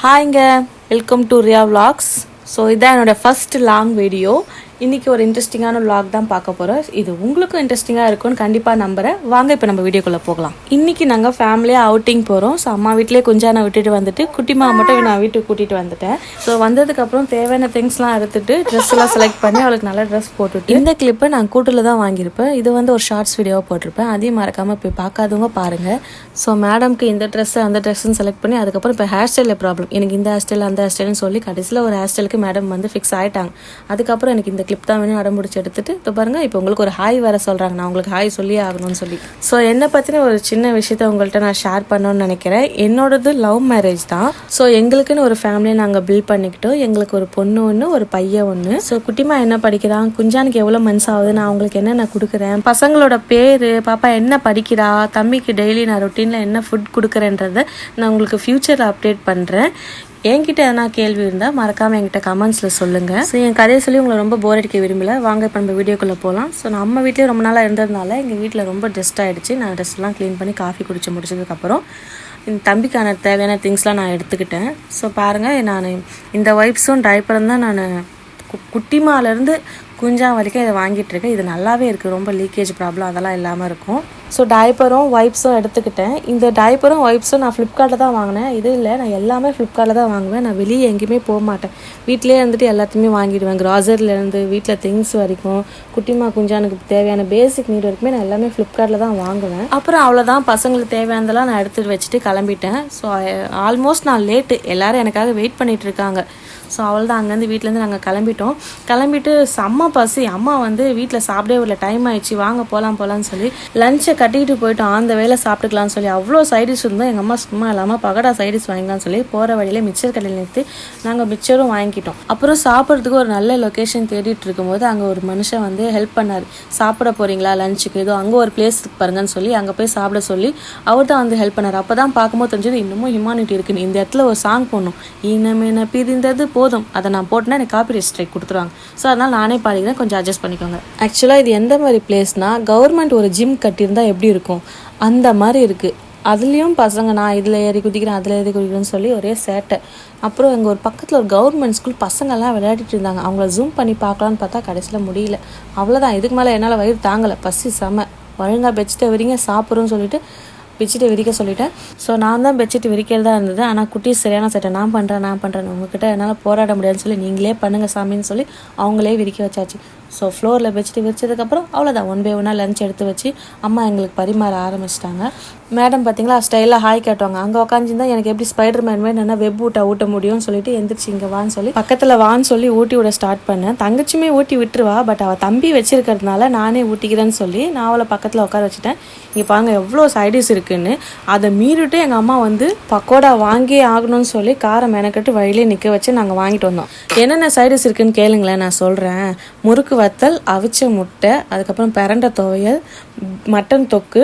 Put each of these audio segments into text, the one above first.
ஹாய்ங்க, welcome to Riya vlogs. So இதான் என்னோடய first long video. இன்றைக்கி ஒரு இன்ட்ரெஸ்டிங்கான விலாக் தான் பார்க்க போகிறோம். இது உங்களுக்கும் இன்ட்ரெஸ்டிங்காக இருக்கும்னு கண்டிப்பாக நம்புகிறேன். வாங்க இப்போ நம்ம வீடியோக்குள்ளே போகலாம். இன்றைக்கி நாங்கள் ஃபேமிலியாக அவுட்டிங் போகிறோம். ஸோ அம்மா வீட்டிலே குஞ்சானை விட்டுட்டு வந்துட்டு குட்டிமா மட்டும் நான் வீட்டுக்கு கூட்டிகிட்டு வந்துட்டேன். ஸோ வந்ததுக்கப்புறம் தேவையான திங்ஸ்லாம் எடுத்துகிட்டு ட்ரெஸ்லாம் செலக்ட் பண்ணி அவளுக்கு நல்ல ட்ரெஸ் போட்டுட்டு இந்த கிளிப்பை நான் கூட்டில் தான் வாங்கியிருப்பேன். இது வந்து ஒரு ஷார்ட்ஸ் வீடியோவாக போட்டிருப்பேன். அதையும் மறக்காமல் போய் பார்க்காதவங்க பாருங்கள். ஸோ மேடம்க்கு இந்த ட்ரெஸ்ஸு அந்த ட்ரெஸ்ஸுன்னு செலக்ட் பண்ணி அதுக்கப்புறம் இப்போ ஹேர் ஸ்டைலில் ப்ராப்ளம், எனக்கு இந்த ஹேர் ஸ்டைல் அந்த ஹேர் ஸ்டைல்னு சொல்லி கடைசியில் ஒரு ஹேர் ஸ்டைலுக்கு மேடம் வந்து ஃபிக்ஸ் ஆகிட்டாங்க. அதுக்கப்புறம் எனக்கு இந்த கிளிப் தான் வேணும் அடம்பிடிச்சி எடுத்துட்டு இப்போ பாருங்கள், இப்போ உங்களுக்கு ஒரு ஹாய் வேறு சொல்கிறாங்க. நான் உங்களுக்கு ஹாய் சொல்லியே ஆகணும்னு சொல்லி. ஸோ என்னை பற்றின ஒரு சின்ன விஷயத்த உங்கள்கிட்ட நான் ஷேர் பண்ணணும்னு நினைக்கிறேன். என்னோடது லவ் மேரேஜ் தான். ஸோ எங்களுக்குன்னு ஒரு ஃபேமிலியை நாங்கள் பில்ட் பண்ணிக்கிட்டோம். எங்களுக்கு ஒரு பொண்ணு ஒன்று, ஒரு பையன் ஒன்று. ஸோ குட்டிமா என்ன படிக்கிறான், குஞ்சானுக்கு எவ்வளோ மந்த்ஸ் ஆகுது, நான் அவங்களுக்கு என்னென்ன கொடுக்குறேன், பசங்களோட பேர், பாப்பா என்ன படிக்கிறா, தம்பிக்கு டெய்லி நான் ரொட்டீனில் என்ன ஃபுட் கொடுக்குறேன்றதை நான் உங்களுக்கு ஃப்யூச்சரில் அப்டேட் பண்ணுறேன். என்கிட்ட எதனா கேள்வி இருந்தால் மறக்காமல் என்கிட்ட கமெண்ட்ஸில் சொல்லுங்கள். ஸோ என் கதையை சொல்லி உங்களை ரொம்ப போர் அடிக்க விரும்பல. வாங்க இப்போ நம்ம வீடியோக்குள்ளே போகலாம். ஸோ நம்ம வீட்டிலே ரொம்ப நாளாக இருந்ததுனால எங்கள் வீட்டில் ரொம்ப டஸ்ட் ஆகிடுச்சு. நான் ட்ரெஸ்லாம் க்ளீன் பண்ணி காஃபி குடிச்சு முடிச்சதுக்கப்புறம் இந்த தம்பிக்கான தேவையான திங்ஸ்லாம் நான் எடுத்துக்கிட்டேன். ஸோ பாருங்கள், நான் இந்த வைப்ஸும் டைப்பரும் தான் நான் குட்டிமாலேருந்து குஞ்சா வரைக்கும் இதை வாங்கிட்டுருக்கேன். இது நல்லாவே இருக்குது, ரொம்ப லீக்கேஜ் ப்ராப்ளம் அதெல்லாம் இல்லாமல் இருக்கும். ஸோ டைப்பரும் வைப்ஸும் எடுத்துக்கிட்டேன். இந்த டைப்பரும் வைப்ஸும் நான் ஃப்ளிப்கார்ட்டில் தான் வாங்கினேன். இது இல்லை, நான் எல்லாமே ஃப்ளிப்கார்ட்டில் தான் வாங்குவேன். நான் வெளியே எங்கேயுமே போக மாட்டேன். வீட்டிலே இருந்துட்டு எல்லாத்தையுமே வாங்கிடுவேன். கிராசரிலேருந்து வீட்டில் திங்ஸ் வரைக்கும், குட்டிமா குஞ்சானுக்கு தேவையான பேசிக் நீட் வரைக்குமே நான் எல்லாமே ஃப்ளிப்கார்ட்டில் தான் வாங்குவேன். அப்புறம் அவ்வளோதான், பசங்களுக்கு தேவையானதெல்லாம் நான் எடுத்துகிட்டு வச்சுட்டு கிளம்பிட்டேன். ஸோ ஆல்மோஸ்ட் நான் லேட்டு, எல்லோரும் எனக்காக வெயிட் பண்ணிகிட்டு இருக்காங்க. ஸோ அவள் தான் அங்கேருந்து வீட்டிலேருந்து நாங்கள் கிளம்பிட்டு செம்ம பசி. அம்மா வந்து வீட்டில் சாப்பிடவே ஒரு டைம் ஆயிடுச்சு, வாங்க போகலான்னு சொல்லி லஞ்சை கட்டிக்கிட்டு போயிட்டோம். அந்த வேலை சாப்பிட்டுக்கலாம்னு சொல்லி அவ்வளோ சைடிஷ் இருந்தோம். எங்கள் அம்மா சும்மா இல்லாமல் பகடா சைடிஷ் வாங்கிக்கலாம்னு சொல்லி போகிற வழியில் மிக்சர் கடையில் நிறுத்தி நாங்கள் மிக்சரும் வாங்கிக்கிட்டோம். அப்புறம் சாப்பிட்றதுக்கு ஒரு நல்ல லொக்கேஷன் தேடிட்டு இருக்கும்போது அங்கே ஒரு மனுஷன் வந்து ஹெல்ப் பண்ணார். சாப்பிட போகிறீங்களா லஞ்சுக்கு, ஏதோ அங்கே ஒரு பிளேஸ் பாருங்கன்னு சொல்லி அங்கே போய் சாப்பிட சொல்லி அவர் தான் வந்து ஹெல்ப் பண்ணார். அப்போ தான் பார்க்கும்போது தெரிஞ்சது இன்னமும் ஹியூமானிட்டி இருக்குன்னு. இந்த இடத்துல ஒரு சாங் போடணும், இனமென பிரிந்தது போதும், அதை நான் போட்டேன்னா எனக்கு காப்பிரைட் ஸ்ட்ரைக் கொடுத்துருவாங்க. ஸோ அதனால் நானே பாடிக்கிறேன், கொஞ்சம் அட்ஜஸ்ட் பண்ணிக்கோங்க. ஆக்சுவலாக இது எந்த மாதிரி பிளேஸ்னால், கவர்மெண்ட் ஒரு ஜிம் கட்டியிருந்தால் எப்படி இருக்கும் அந்த மாதிரி இருக்குது. அதுலேயும் பசங்க நான் இதில் ஏறி குதிக்கிறேன் அதில் ஏறி குதிக்கிறேன்னு சொல்லி ஒரே சேட்டை. அப்புறம் எங்கள் ஒரு பக்கத்தில் ஒரு கவர்மெண்ட் ஸ்கூல் பசங்கள்லாம் விளையாடிட்டு இருந்தாங்க. அவங்கள ஜூம் பண்ணி பார்க்கலான்னு பார்த்தா கடைசியில் முடியல. அவ்வளோதான், இதுக்கு மேலே என்னால் வயிறு தாங்கலை, பசி செம. ஒழுங்காக பெட்ஷீட்டை விரிங்க சாப்பிட்றோன்னு சொல்லிட்டு பெட்ஷீட்டை விரிக்க சொல்லிட்டேன். ஸோ நான் தான் பெட்ஷீட் விரிக்கிறதா இருந்தது. ஆனால் குட்டி சரியான சட்டை, நான் பண்ணுறேன் உங்ககிட்ட என்னால் போராட முடியாதுன்னு சொல்லி நீங்களே பண்ணுங்கள் சாமின்னு சொல்லி அவங்களே விரிக்க வச்சாச்சு. ஸோ ஃப்ளோரில் பெட்ஷீட் விரிச்சதுக்கப்புறம் அவ்வளோதான், ஒன் பை ஒன்னாக லஞ்ச் எடுத்து வச்சு அம்மா எங்களுக்கு பரிமாற ஆரம்பிச்சிட்டாங்க. மேடம் பார்த்தீங்களா ஸ்டைலாக ஹாய் காட்டுவாங்க. அங்கே உட்காந்துருந்தா எனக்கு எப்படி ஸ்பைடர் மேன் மாதிரி என்ன வெப் ஊட்ட முடியும்னு சொல்லிட்டு எந்திரிச்சு இங்கே வான்னு சொல்லி பக்கத்தில் வான்னு சொல்லி ஊட்டி விட ஸ்டார்ட் பண்ணேன். தங்கச்சியுமே ஊட்டி விட்டுருவா, பட் அவள் தம்பி வச்சிருக்கிறதுனால நானே ஊட்டிக்கிறேன்னு சொல்லி நான் அவளை பக்கத்தில் உட்கார வச்சுட்டேன். இங்கே பாருங்க எவ்வளோ சைடிஸ் இருக்குன்னு. அதை மீறிட்டு எங்கள் அம்மா வந்து பக்கோடா வாங்கியே ஆகணும்னு சொல்லி காரம் மெனக்கட்டு வழியிலே நிற்க வச்சு நாங்கள் வாங்கிட்டு வந்தோம். என்னென்ன சைடிஸ் இருக்குன்னு கேளுங்களேன், நான் சொல்கிறேன். முறுக்கு வத்தல், அவிச்ச முட்டை, அதுக்கப்புறம் பிரண்டை துவையல், மட்டன் தொக்கு,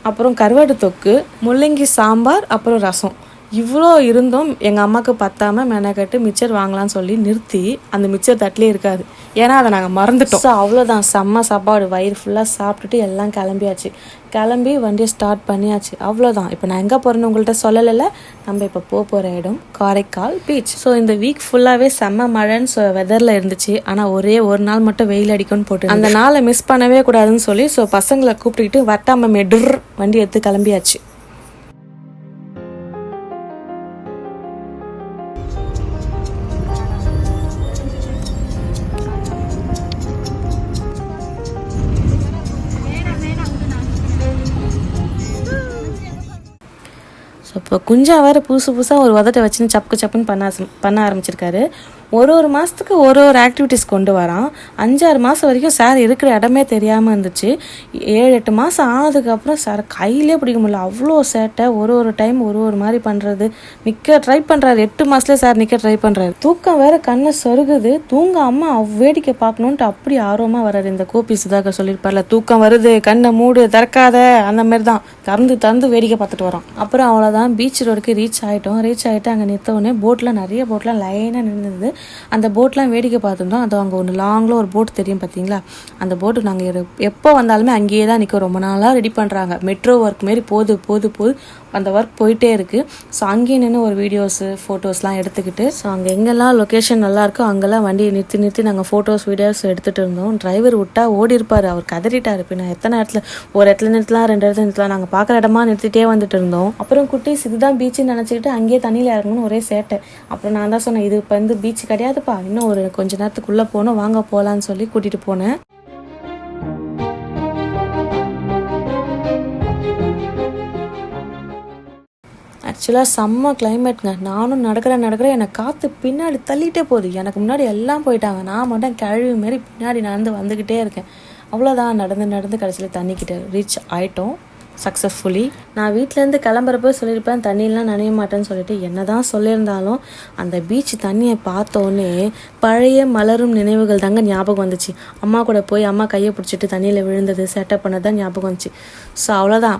அப்புறம் கருவாடு தொக்கு, முள்ளங்கி சாம்பார், அப்புறம் ரசம். இவ்வளோ இருந்தும் எங்கள் அம்மாவுக்கு பத்தாமல் மெனக்கட்டு மிச்சர் வாங்கலான்னு சொல்லி நிறுத்தி அந்த மிச்சர் தட்டிலே இருக்காது, ஏன்னா அதை நாங்கள் மறந்துட்டோம். ஸோ அவ்வளோதான், செம்ம சாப்பாடு, வயிறு ஃபுல்லாக சாப்பிட்டுட்டு எல்லாம் கிளம்பியாச்சு. கிளம்பி வண்டியை ஸ்டார்ட் பண்ணியாச்சு. அவ்வளோதான். இப்போ நான் எங்கே போகிறேன்னு உங்கள்கிட்ட சொல்லலை. நம்ம இப்போ போகிற இடம் காரைக்கால் பீச். ஸோ இந்த வீக் ஃபுல்லாகவே செம்ம மழைன்னு வெதரில் இருந்துச்சு. ஆனால் ஒரே ஒரு நாள் மட்டும் வெயில் அடிக்கும்னு போட்டு அந்த நாளை மிஸ் பண்ணவே கூடாதுன்னு சொல்லி ஸோ பசங்களை கூப்பிட்டுக்கிட்டு வட்டாம மெடுர் வண்டி எடுத்து கிளம்பியாச்சு. ஸோ இப்போ குஞ்சா வேறு புதுசாக ஒரு உதட்டை வச்சுன்னு சப்புன்னு பண்ண ஆரம்பிச்சிருக்காரு. ஒரு மாதத்துக்கு ஒரு ஆக்டிவிட்டீஸ் கொண்டு வரான். 5-6 மாதம் வரைக்கும் சார் இருக்கிற இடமே தெரியாமல் இருந்துச்சு. 7-8 மாதம் ஆனதுக்கப்புறம் சார் கையிலே பிடிக்க முடியல, அவ்வளோ சேட்டை. ஒரு டைம் ஒரு மாதிரி பண்ணுறது, நிற்க ட்ரை பண்ணுறாரு. 8 மாதத்துலேயே சார் நிற்க ட்ரை பண்ணுறாரு. தூக்கம் வேறு கண்ணை சொருகுது, தூங்க அம்மா வேடிக்கை பார்க்கணுன்ட்டு அப்படி ஆர்வமாக வர்றாரு. இந்த கோபி சுதாகர் சொல்லியிருப்பார்ல, தூக்கம் வருது கண்ணை மூடு திறக்காத, அந்த மாதிரி தான் திறந்து வேடிக்கை பார்த்துட்டு வரோம். அப்புறம் அவ்வளோதான், பீச் ரோடுக்கு ரீச் ஆகிட்டு அங்கே நிறுத்தவுடனே நிறைய போட்லாம் லைனாக நின்றுது. அந்த போட்லாம் வேடிக்கை பார்த்துருந்தோம். அது அங்கே ஒன்று லாங்கில் ஒரு போட் தெரியும் பார்த்தீங்களா, அந்த போட்டு நாங்கள் எப்போ வந்தாலுமே அங்கேயே தான் நிற்கும். ரொம்ப நாளாக ரெடி பண்ணுறாங்க, மெட்ரோ ஒர்க் மாரி போகுது அந்த ஒர்க் போயிட்டே இருக்குது. ஸோ அங்கேயே நின்று ஒரு வீடியோஸு ஃபோட்டோஸ்லாம் எடுத்துக்கிட்டு ஸோ அங்கே எங்கெல்லாம் லொக்கேஷன் நல்லாயிருக்கோ அங்கெல்லாம் வண்டியை நிறுத்தி நாங்கள் ஃபோட்டோஸ் வீடியோஸ் எடுத்துகிட்டு இருந்தோம். டிரைவர் விட்டா ஓடி இருப்பார், அவர் கதறிட்டார். இப்போ நான் எத்தனை இடத்துல ஒரு இடத்துல நிறுத்தலாம், 2 இடத்துல நிறுத்தலாம், நாங்கள் பார்க்குற இடமா நிறுத்திட்டே வந்துட்டு இருந்தோம். அப்புறம் குட்டீஸ் இதுதான் பீச்சுன்னு நினச்சிக்கிட்டு அங்கேயே தண்ணியில் இறங்கணும்னு ஒரே சேட்டை. அப்புறம் நான் தான் சொன்னேன், இது இப்போ வந்து பீச் கிடையாதுப்பா, இன்னும் ஒரு கொஞ்ச நேரத்துக்குள்ளே போகணும், வாங்க போகலான்னு சொல்லி கூட்டிகிட்டு போனேன். ஆக்சுவலாக செம்ம கிளைமேட்டுங்க. நானும் நடக்கிறேன், எனக்கு காற்று பின்னாடி தள்ளிகிட்டே போகுது. எனக்கு முன்னாடி எல்லாம் போயிட்டாங்க, நான் மட்டும் கழுவி மாரி பின்னாடி நடந்து வந்துக்கிட்டே இருக்கேன். அவ்வளோதான், நடந்து கடைசியில் தண்ணிக்கிட்ட ரீச் ஆகிட்டோம் சக்ஸஸ்ஃபுல்லி. நான் வீட்டிலேருந்து கிளம்புறப்போ சொல்லியிருப்பேன் தண்ணியெலாம் நனைய மாட்டேன்னு சொல்லிட்டு. என்ன தான் சொல்லியிருந்தாலும் அந்த பீச் தண்ணியை பார்த்தோன்னே பழைய மலரும் நினைவுகள் தாங்க ஞாபகம் வந்துச்சு. அம்மா கூட போய் அம்மா கையை பிடிச்சிட்டு தண்ணியில் விழுந்தது, செட்டப் பண்ணது தான் ஞாபகம் வந்துச்சு. ஸோ அவ்வளோதான்,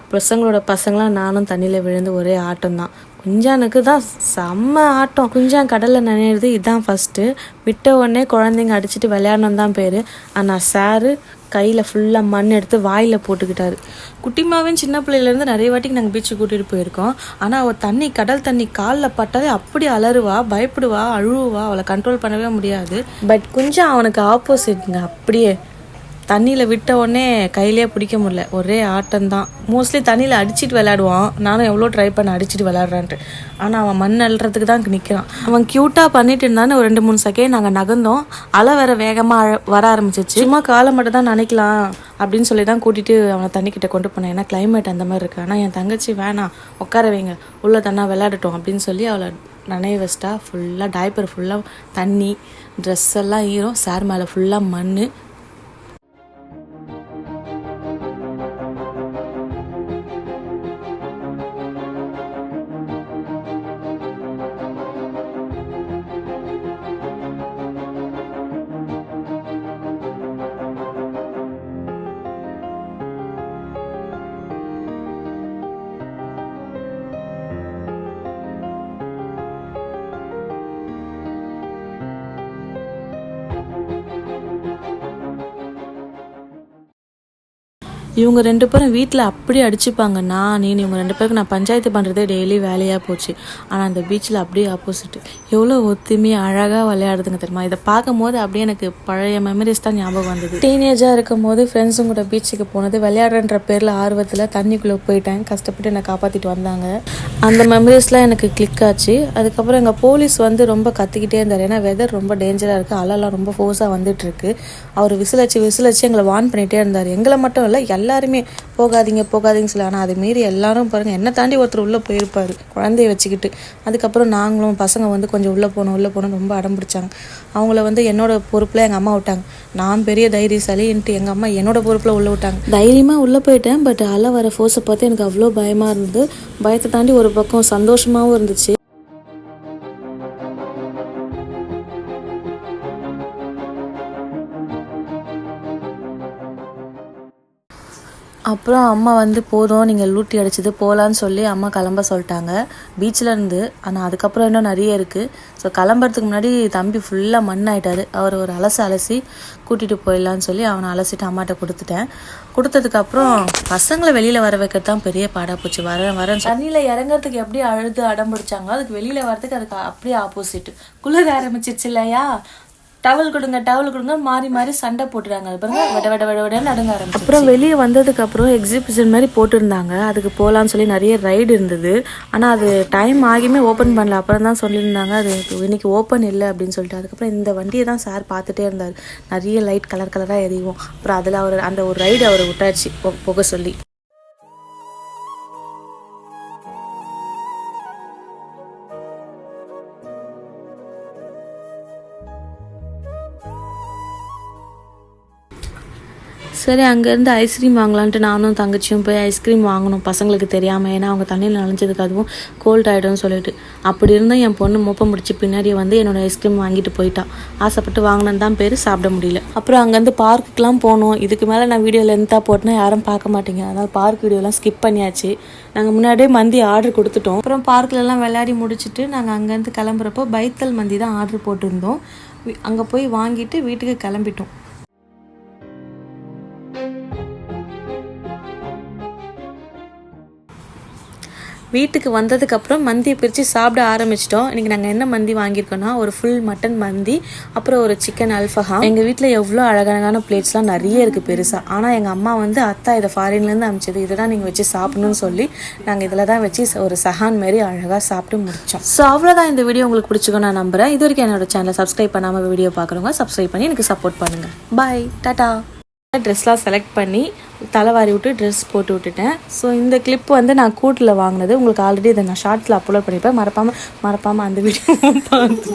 பசங்களாம் நானும் தண்ணியில் விழுந்து ஒரே ஆட்டம் தான். குஞ்சானுக்கு தான் செம்ம ஆட்டம். குஞ்சான் கடலில் நினைறது இதுதான் ஃபஸ்ட்டு. விட்ட உடனே குழந்தைங்க அடிச்சுட்டு விளையாடணும் தான் பேர். ஆனால் சாரு கையில் ஃபுல்லாக மண் எடுத்து வாயில் போட்டுக்கிட்டாரு. குட்டிமாவின் சின்ன பிள்ளையிலேருந்து நிறைய வாட்டிக்கு நாங்கள் பீச்சுக்கு கூட்டிகிட்டு போயிருக்கோம். ஆனால் அவள் கடல் தண்ணி காலில் பட்டாலே அப்படி அலறுவா, பயப்படுவா, அழுவா, அவளை கண்ட்ரோல் பண்ணவே முடியாது. பட் கொஞ்சம் அவனுக்கு ஆப்போசிட்ங்க. அப்படியே தண்ணியில் விட்ட உடனே கையிலே பிடிக்க முடியல, ஒரே ஆட்டம்தான். மோஸ்ட்லி தண்ணியில் அடிச்சுட்டு விளையாடுவான். நானும் எவ்வளோ ட்ரை பண்ண அடிச்சுட்டு விளையாடுறான்ட்டு. ஆனால் அவன் மண் அள்ளுறதுக்கு தான் நிற்கிறான். அவன் க்யூட்டாக பண்ணிட்டு இருந்தான்னு ஒரு 2-3 செகண்ட் நாங்கள் நகர்ந்தோம். அலை வேற வேகமாக வர ஆரம்பிச்சிச்சு. சும்மா காலை மட்டும் தான் நினைக்கலாம் அப்படின்னு சொல்லி தான் கூட்டிகிட்டு அவனை தண்ணிக்கிட்ட கொண்டு போனேன். ஏன்னா கிளைமேட் அந்த மாதிரி இருக்குது. ஆனால் என் தங்கச்சி வேணாம், உட்கார வைங்க, உள்ளே தண்ணா விளையாடட்டும் அப்படின்னு சொல்லி அவளை நனைய வச்சிட்டா. ஃபுல்லாக டைப்பர் ஃபுல்லாக தண்ணி, ட்ரெஸ் எல்லாம் ஈரம், சார் மேலே ஃபுல்லாக மண். இவங்க 2 பேரும் வீட்டில் அப்படி அடிச்சுப்பாங்க. இவங்க 2 பேருக்கு நான் பஞ்சாயத்து பண்ணுறதே டெய்லி வேலையாக போச்சு. ஆனால் அந்த பீச்சில் அப்படியே ஆப்போசிட். எவ்வளோ ஒத்துமையாக அழகாக விளையாடுதுங்க தெரியுமா. இதை பார்க்கும் போது அப்படியே எனக்கு பழைய மெமரிஸ் தான் ஞாபகம் வந்தது. டீனேஜாக இருக்கும் போது ஃப்ரெண்ட்ஸும் கூட பீச்சுக்கு போனது, விளையாடுறன்ற பேரில் ஆர்வத்தில் தண்ணிக்குள்ளே போயிட்டேன். கஷ்டப்பட்டு என்னை காப்பாற்றிட்டு வந்தாங்க. அந்த மெமரிஸ்லாம் எனக்கு கிளிக் ஆச்சு. அதுக்கப்புறம் எங்கள் போலீஸ் வந்து ரொம்ப கத்திக்கிட்டே இருந்தார். ஏன்னா வெதர் ரொம்ப டேஞ்சராக இருக்குது, அலைலாம் ரொம்ப ஃபோர்ஸாக வந்துட்டுருக்கு. அவர் விசிலச்சு எங்களை வார்ன் பண்ணிகிட்டே இருந்தார். எங்களை மட்டும் இல்லை, எல்லாருமே போகாதீங்க சொல்லி. ஆனால் அது மீறி எல்லாரும் பாருங்கள், என்னை தாண்டி ஒருத்தர் உள்ளே போயிருப்பார் குழந்தைய வச்சுக்கிட்டு. அதுக்கப்புறம் நாங்களும் பசங்க வந்து கொஞ்சம் உள்ளே போகணும் ரொம்ப அடம் பிடிச்சாங்க. அவங்கள வந்து என்னோட பொறுப்பில் எங்கள் அம்மா விட்டாங்க. நான் பெரிய தைரியசாலின்ட்டு எங்கள் அம்மா என்னோட பொறுப்பில் உள்ளே விட்டாங்க. தைரியமாக உள்ளே போயிட்டேன். பட் அலை வர ஃபோர்ஸை பார்த்து எனக்கு அவ்வளோ பயமாக இருந்தது. பயத்தை தாண்டி ஒரு பக்கம் சந்தோஷமாகவும் இருந்துச்சு. அப்புறம் அம்மா வந்து போதும், நீங்கள் லூட்டி அடிச்சது போகலான்னு சொல்லி அம்மா கிளம்ப சொல்லிட்டாங்க பீச்சிலேருந்து. ஆனால் அதுக்கப்புறம் இன்னும் நிறைய இருக்குது. ஸோ கிளம்புறதுக்கு முன்னாடி தம்பி ஃபுல்லாக மண் ஆகிட்டார். அவர் ஒரு அலசி கூட்டிகிட்டு போயிடலான்னு சொல்லி அவனை அலசிட்டு அம்மாட்ட கொடுத்ததுக்கப்புறம் பசங்களை வெளியில் வர வைக்கிறது தான் பெரிய பாடாக போச்சு. வரேன் தண்ணியில் இறங்குறதுக்கு எப்படி அழுது அடம் பிடிச்சாங்களோ அதுக்கு வெளியில் வரதுக்கு அதுக்கு அப்படியே ஆப்போசிட். குளிர ஆரம்பிச்சிருச்சு இல்லையா, டவல் கொடுங்க மாறி சண்டை போட்டுறாங்க. அது பாருங்க விட நடுங்க ஆரம்பிச்சு. அப்புறம் வெளியே வந்ததுக்கப்புறம் எக்ஸிபிஷன் மாதிரி போட்டிருந்தாங்க. அதுக்கு போகலான்னு சொல்லி நிறைய ரைடு இருந்தது. ஆனால் அது டைம் ஆகியுமே ஓப்பன் பண்ணல. அப்புறம் தான் சொல்லியிருந்தாங்க அது இன்னைக்கு ஓப்பன் இல்லை அப்படின்னு சொல்லிட்டு. அதுக்கப்புறம் இந்த வண்டியை தான் சார் பார்த்துட்டே இருந்தார். நிறைய லைட் கலராக எரியும். அப்புறம் அதில் அவர் அந்த ஒரு ரைடு அவரை விட்டாச்சு போக சொல்லி. சரி, அங்கேருந்து ஐஸ்கிரீம் வாங்கலான்ட்டு நானும் தங்கச்சியும் போய் ஐஸ்கிரீம் வாங்கணும் பசங்களுக்கு தெரியாமல். ஏன்னா அவங்க தண்ணியில் நனைஞ்சதுக்கு அதுவும் கோல்ட் ஆகிடும்னு சொல்லிட்டு. அப்படி இருந்தால் என் பொண்ணு மோப்பம் முடிச்சு பின்னாடி வந்து என்னோடய ஐஸ்கிரீம் வாங்கிட்டு போயிட்டான். ஆசைப்பட்டு வாங்கினது தான் பேர், சாப்பிட முடியல. அப்புறம் அங்கேருந்து பார்க்குக்கெலாம் போனோம். இதுக்கு மேலே நான் வீடியோ லென்த்தாக போட்டேன்னா யாரும் பார்க்க மாட்டேங்க. அதனால் பார்க் வீடியோலாம் ஸ்கிப் பண்ணியாச்சு. நாங்கள் முன்னாடியே மந்தி ஆர்டர் கொடுத்துட்டோம். அப்புறம் பார்க்கிலலாம் விளையாடி முடிச்சுட்டு நாங்கள் அங்கேருந்து கிளம்புறப்போ பைத்தல் மந்தி தான் ஆர்டர் போட்டிருந்தோம். அங்கே போய் வாங்கிட்டு வீட்டுக்கு கிளம்பிட்டோம். வீட்டுக்கு வந்ததுக்கப்புறம் மந்தியை பிரித்து சாப்பிட ஆரம்பிச்சிட்டோம். இன்றைக்கி நாங்கள் என்ன மந்தி வாங்கியிருக்கோன்னா ஒரு ஃபுல் மட்டன் மந்தி, அப்புறம் ஒரு சிக்கன் அல்ஃபஹாம். எங்கள் வீட்டில் எவ்வளோ அழகழகான பிளேட்ஸ்லாம் நிறைய இருக்குது பெருசாக. ஆனால் எங்கள் அம்மா வந்து அத்தா இதை ஃபாரின்லேருந்து அனுப்பிச்சது, இதை தான் நீங்கள் வச்சு சாப்பிடணும்னு சொல்லி நாங்கள் இதில் தான் வச்சு ஒரு சஹான் மாரி அழகாக சாப்பிட்டு முடித்தோம். ஸோ அவ்வளோதான், இந்த வீடியோ உங்களுக்கு பிடிச்சிக்கோ நான் நம்புகிறேன். இது வரைக்கும் என்னோட சேனலை சப்ஸ்கிரைப் பண்ணாமல் வீடியோ பார்க்குறவங்க சப்ஸ்கிரைப் பண்ணி எனக்கு சப்போர்ட் பண்ணுங்கள். பாய், டாட்டா. ட்ரெஸ்லாம் செலக்ட் பண்ணி தலைவாரி விட்டு ட்ரெஸ் போட்டு விட்டுட்டேன். ஸோ இந்த கிளிப் வந்து நான் கூட்டில் வாங்கினது. உங்களுக்கு ஆல்ரெடி இதை நான் ஷார்ட்ஸில் அப்லோட் பண்ணியிருப்பேன். மறப்பாமல் அந்த வீடியோ பார்த்து